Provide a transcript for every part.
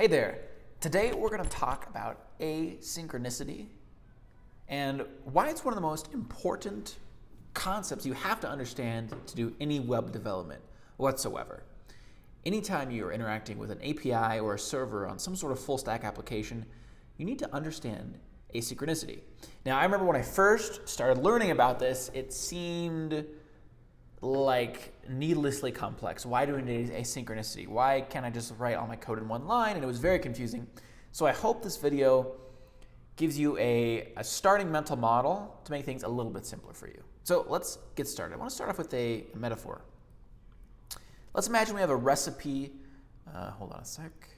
Hey there. Today we're going to talk about asynchronicity and why it's one of the most important concepts you have to understand to do any web development whatsoever. Anytime you're interacting with an API or a server on some sort of full stack application, you need to understand asynchronicity. Now, I remember when I first started learning about this, it seemed like needlessly complex. Why do we need asynchronicity? Why can't I just write all my code in one line? And it was very confusing. So I hope this video gives you a starting mental model to make things a little bit simpler for you. So let's get started. I want to start off with a metaphor. Let's imagine we have a recipe. Hold on a sec.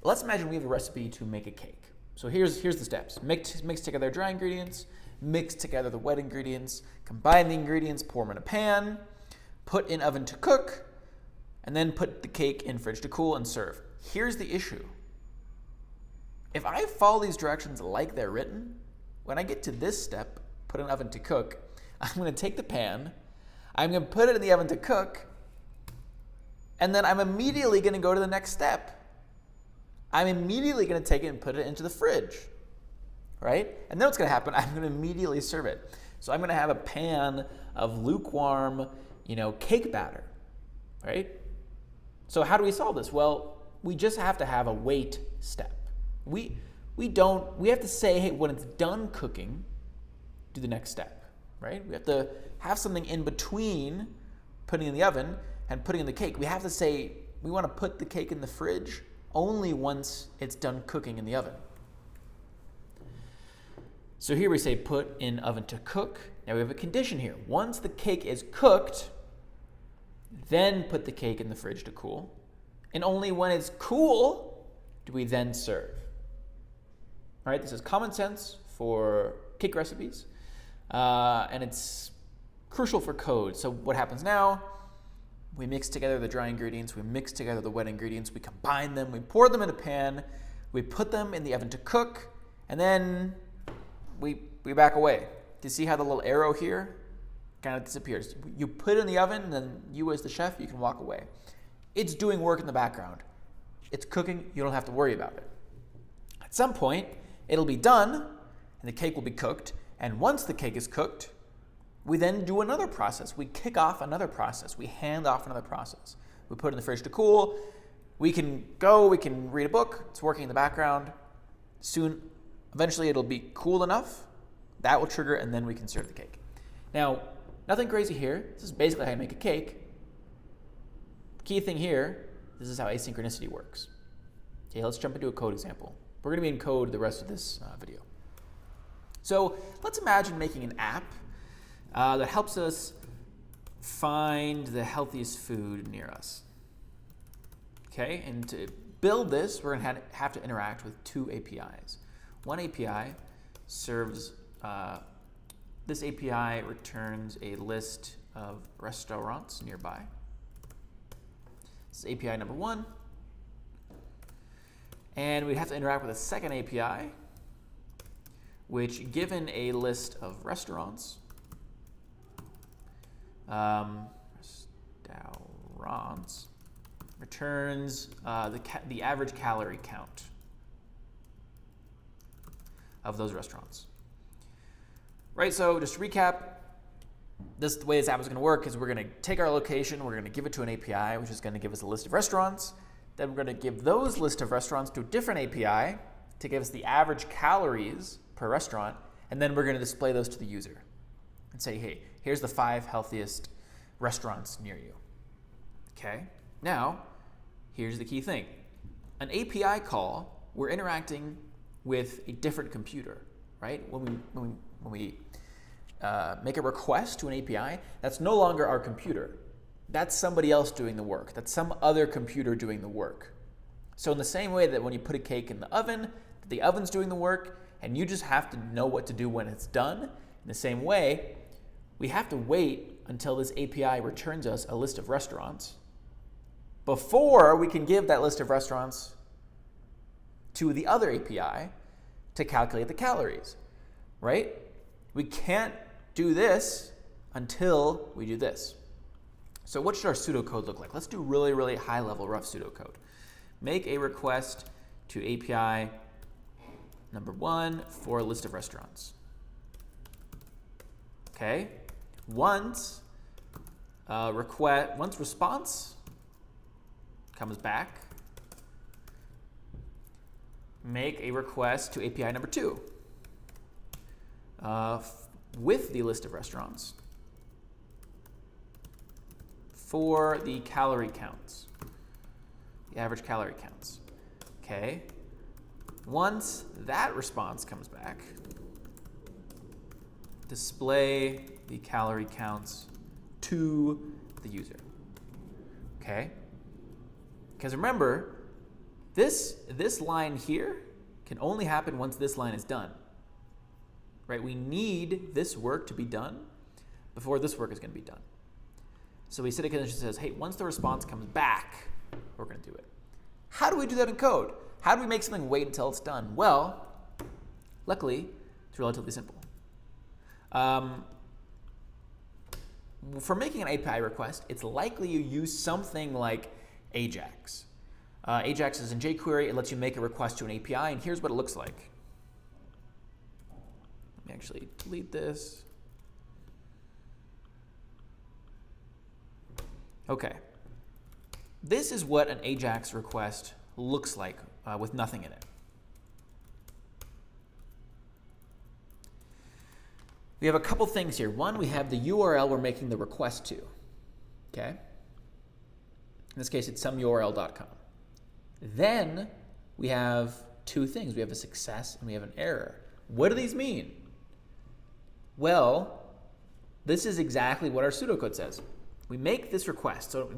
Let's imagine we have a recipe to make a cake. So here's the steps. Mix together dry ingredients, mix together the wet ingredients, combine the ingredients, pour them in a pan, put in oven to cook, and then put the cake in fridge to cool and serve. Here's the issue. If I follow these directions like they're written, when I get to this step, put in oven to cook, I'm going to take the pan, I'm going to put it in the oven to cook, and then I'm immediately going to go to the next step. I'm immediately going to take it and put it into the fridge, right? And then what's going to happen? I'm going to immediately serve it. So I'm going to have a pan of lukewarm, cake batter, right? So how do we solve this? Well, we just have to have a wait step. We have to say, hey, when it's done cooking, do the next step, right? We have to have something in between putting in the oven and putting in the cake. We have to say we want to put the cake in the fridge only once it's done cooking in the oven. So here we say put in oven to cook. Now we have a condition here. Once the cake is cooked, then put the cake in the fridge to cool. And only when it's cool do we then serve. All right, this is common sense for cake recipes, and it's crucial for code. So what happens now? We mix together the dry ingredients, we mix together the wet ingredients, we combine them, we pour them in a pan, we put them in the oven to cook, and then we back away. Do you see how the little arrow here kind of disappears? You put it in the oven, and then you as the chef, you can walk away. It's doing work in the background. It's cooking, you don't have to worry about it. At some point, it'll be done, and the cake will be cooked, and once the cake is cooked, we then do another process. We kick off another process. We hand off another process. We put it in the fridge to cool. We can read a book. It's working in the background. Soon, eventually it'll be cool enough. That will trigger, and then we can serve the cake. Now, nothing crazy here. This is basically how you make a cake. Key thing here, this is how asynchronicity works. Okay, let's jump into a code example. We're going to be in code the rest of this video. So let's imagine making an app that helps us find the healthiest food near us. Okay, and to build this, we're going to have to interact with two APIs. One API serves, this API returns a list of restaurants nearby. This is API number one. And we have to interact with a second API, which, given a list of restaurants, returns the average calorie count of those restaurants. Right, so just to recap, the way this app is going to work is we're going to take our location, we're going to give it to an API, which is going to give us a list of restaurants. Then we're going to give those list of restaurants to a different API to give us the average calories per restaurant, and then we're going to display those to the user and say, hey, here's the 5 healthiest restaurants near you. Okay, now here's the key thing. An API call, we're interacting with a different computer, right? When we make a request to an API, that's no longer our computer. That's somebody else doing the work. That's some other computer doing the work. So in the same way that when you put a cake in the oven's doing the work, and you just have to know what to do when it's done, in the same way, we have to wait until this API returns us a list of restaurants before we can give that list of restaurants to the other API to calculate the calories, right? We can't do this until we do this. So what should our pseudocode look like? Let's do really, really high-level rough pseudocode. Make a request to API number 1 for a list of restaurants. Okay. Once response comes back, make a request to API number 2 with the list of restaurants for the calorie counts, the average calorie counts. Okay. Once that response comes back, display the calorie counts to the user. Okay? Because remember, this line here can only happen once this line is done. Right? We need this work to be done before this work is going to be done. So we set a condition that says, hey, once the response comes back, we're going to do it. How do we do that in code? How do we make something wait until it's done? Well, luckily, it's relatively simple. For making an API request, it's likely you use something like Ajax. Ajax is in jQuery. It lets you make a request to an API, and here's what it looks like. Let me actually delete this. Okay. This is what an Ajax request looks like with nothing in it. We have a couple things here. One, we have the URL we're making the request to. Okay? In this case, it's someurl.com. Then we have two things. We have a success and we have an error. What do these mean? Well, this is exactly what our pseudocode says. We make this request. So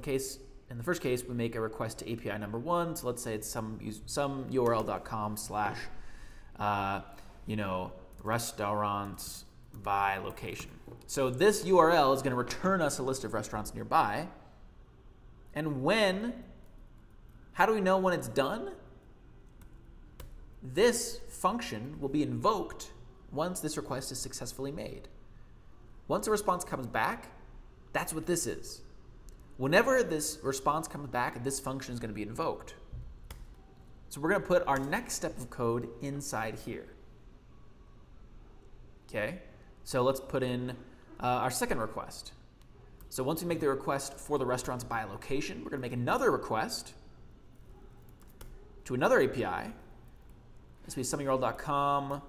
in the first case, we make a request to API number 1. So let's say it's someurl.com/restaurants by location. So this URL is going to return us a list of restaurants nearby. And how do we know when it's done? This function will be invoked once this request is successfully made. Once a response comes back, that's what this is. Whenever this response comes back, this function is going to be invoked. So we're going to put our next step of code inside here. Okay, so let's put in our second request. So once we make the request for the restaurants by location, we're going to make another request to another API. This will be someurl.com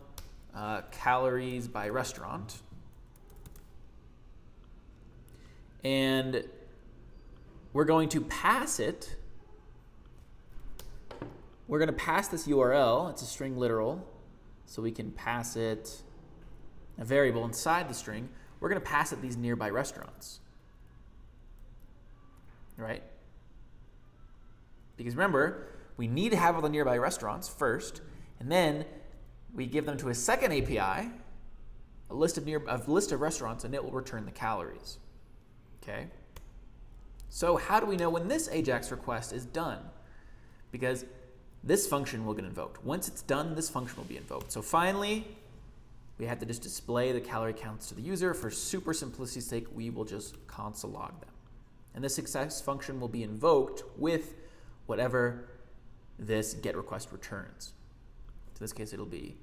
calories by restaurant. And we're going to pass it. We're going to pass this URL. It's a string literal, so we can pass it a variable inside the string. We're going to pass it these nearby restaurants. Right? Because remember, we need to have all the nearby restaurants first, and then we give them to a second API, a list of restaurants, and it will return the calories. Okay? So how do we know when this Ajax request is done? Because this function will get invoked. Once it's done, this function will be invoked. So finally, we have to just display the calorie counts to the user. For super simplicity's sake, we will just console log them. And the success function will be invoked with whatever this get request returns. In this case, it'll be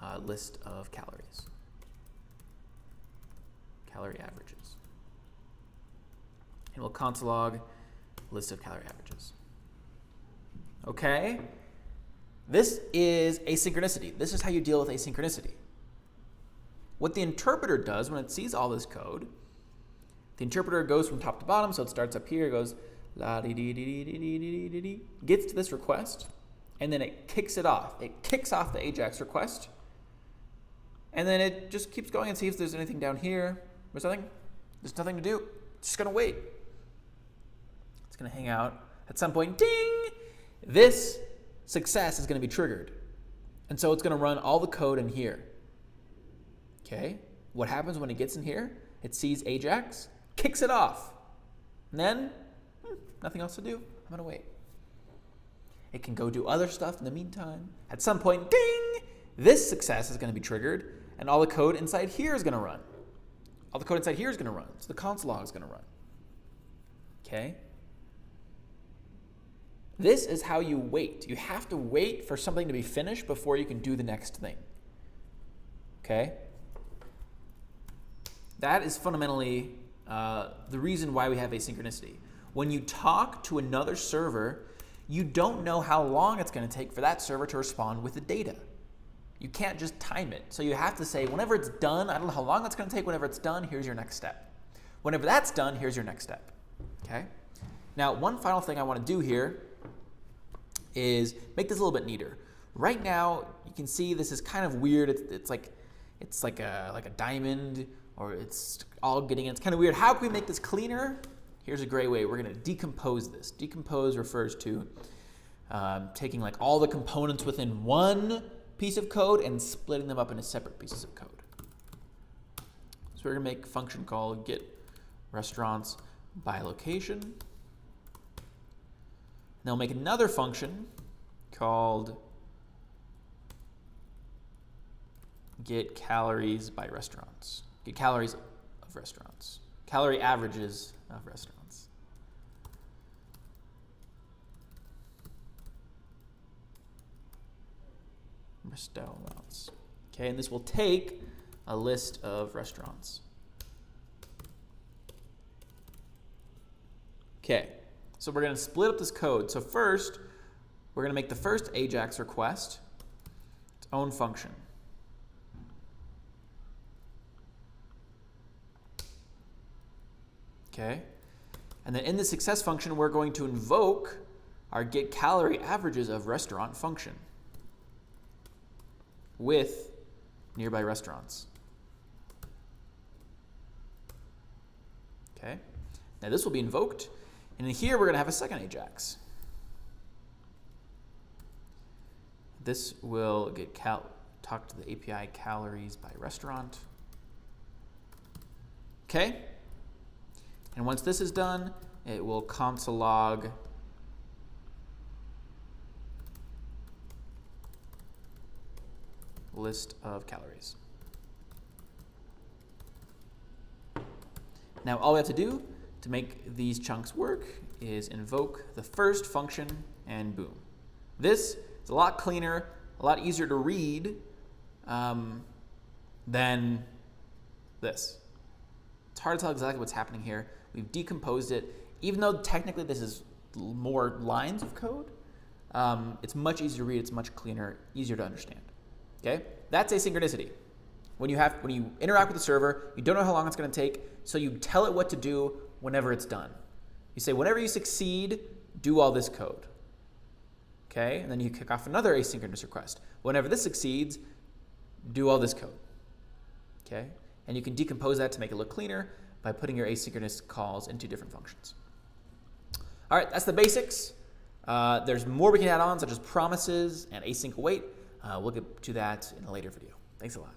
a list of calories, calorie averages. And we'll console log list of calorie averages. Okay? This is asynchronicity. This is how you deal with asynchronicity. What the interpreter does when it sees all this code, the interpreter goes from top to bottom, so it starts up here, goes la dee dee dee dee dee dee dee dee, gets to this request, and then it kicks it off. It kicks off the Ajax request, and then it just keeps going and sees if there's anything down here. There's nothing. There's nothing to do. It's just gonna wait. It's gonna hang out. At some point, ding! This success is gonna be triggered, and so it's gonna run all the code in here. Okay. What happens when it gets in here? It sees Ajax, kicks it off, and then nothing else to do. I'm gonna wait. It can go do other stuff in the meantime. At some point, ding! This success is going to be triggered, and all the code inside here is going to run. All the code inside here is going to run, so the console log is going to run. Okay? This is how you wait. You have to wait for something to be finished before you can do the next thing. Okay? That is fundamentally the reason why we have asynchronicity. When you talk to another server, you don't know how long it's going to take for that server to respond with the data. You can't just time it. So you have to say, whenever it's done, I don't know how long it's going to take, whenever it's done, here's your next step. Whenever that's done, here's your next step. Okay? Now, one final thing I want to do here is make this a little bit neater. Right now, you can see this is kind of weird. It's like a diamond, or it's all getting in. It's kind of weird. How can we make this cleaner? Here's a great way. We're going to decompose this. Decompose refers to taking like all the components within one piece of code and splitting them up into separate pieces of code. So we're going to make a function called get restaurants by location. Then we'll make another function called get calories by restaurants. Get calories of restaurants. Calorie averages of restaurants. Resto amounts. Okay, and this will take a list of restaurants. Okay, so we're going to split up this code. So first, we're going to make the first Ajax request its own function. Okay, and then in the success function, we're going to invoke our get calorie averages of restaurant function with nearby restaurants. Okay, now this will be invoked, and in here we're going to have a second Ajax. This will get talk to the API calories by restaurant. Okay. And once this is done, it will console log list of calories. Now all we have to do to make these chunks work is invoke the first function, and boom. This is a lot cleaner, a lot easier to read than this. It's hard to tell exactly what's happening here. We've decomposed it. Even though technically this is more lines of code, it's much easier to read, it's much cleaner, easier to understand. Okay? That's asynchronicity. When you interact with the server, you don't know how long it's going to take, so you tell it what to do whenever it's done. You say, whenever you succeed, do all this code. Okay? And then you kick off another asynchronous request. Whenever this succeeds, do all this code. Okay? And you can decompose that to make it look cleaner by putting your asynchronous calls into different functions. All right, that's the basics. There's more we can add on, such as promises and async await. We'll get to that in a later video. Thanks a lot.